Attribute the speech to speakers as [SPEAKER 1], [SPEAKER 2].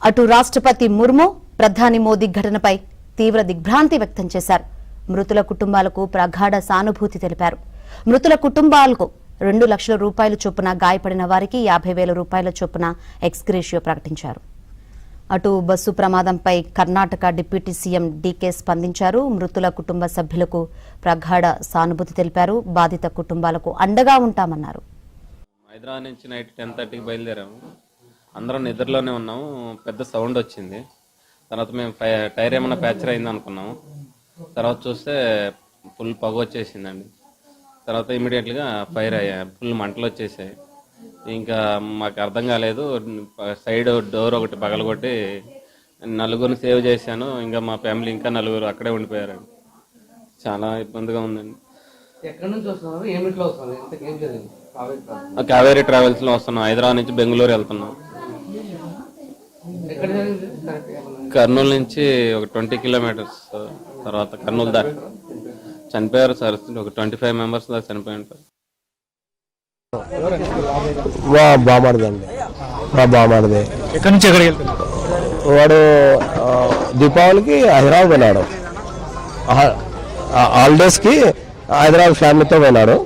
[SPEAKER 1] అటు రాష్ట్రపతి ముర్ము ప్రధాని మోదీ ఘటనపై తీవ్ర దిగ్భ్రాంతి వ్యక్తం చేశారు. మృతుల కుటుంబాలకు ప్రగాఢ సానుభూతి తెలిపారు. మృతుల కుటుంబాలకు 2 లక్షల రూపాయల చొప్పున, గాయపడిన వారికి 50,000 రూపాయల చొప్పున ఎక్స్గ్రేషియో ప్రకటించారు. అటు బస్సు ప్రమాదంపై కర్ణాటక డిప్యూటీ సీఎం డీకే స్పందించారు. మృతుల కుటుంబ సభ్యులకు ప్రగాఢ సానుభూతి తెలిపారు. బాధిత కుటుంబాలకు అండగా ఉంటామన్నారు.
[SPEAKER 2] హైదరాబాద్ నుంచి నైట్ 10:30కి బయలుదేరాము. అందరం నిద్రలోనే ఉన్నాము. పెద్ద సౌండ్ వచ్చింది. తర్వాత మేము టైర్ ఏమైనా ప్యాచర్ అయింది అనుకున్నాము. తర్వాత చూస్తే ఫుల్ పొగ వచ్చేసిందండి. తర్వాత ఇమీడియట్గా ఫైర్ అయ్యాయి. ఫుల్ మంటలు వచ్చేసాయి. ఇంకా మాకు అర్థం కాలేదు. సైడ్ డోర్ ఒకటి పగలగొట్టి నలుగురిని సేవ్ చేశాను. ఇంకా మా ఫ్యామిలీ ఇంకా 4 అక్కడే ఉండిపోయారండి. చాలా ఇబ్బందిగా ఉందండి. కావేరీ ట్రావెల్స్లో వస్తున్నాం. హైదరాబాద్ నుంచి బెంగళూరు వెళ్తున్నాం. కర్నూలు నుంచి ఒక 20 కిలోమీటర్స్. తర్వాత కర్నూలు దాకా చనిపోయారు సార్. ఒక 25 మెంబర్స్ దాకా చనిపోయారు సార్.
[SPEAKER 3] బామర్దండి, మా బామర్ది.
[SPEAKER 4] ఎక్కడి నుంచి ఎక్కడికి వెళ్తారు?
[SPEAKER 3] వాడు దీపావళికి హైదరాబాద్ పోయినాడు. హాలిడేస్కి హైదరాబాద్ ఫ్యామిలీతో పోయినాడు.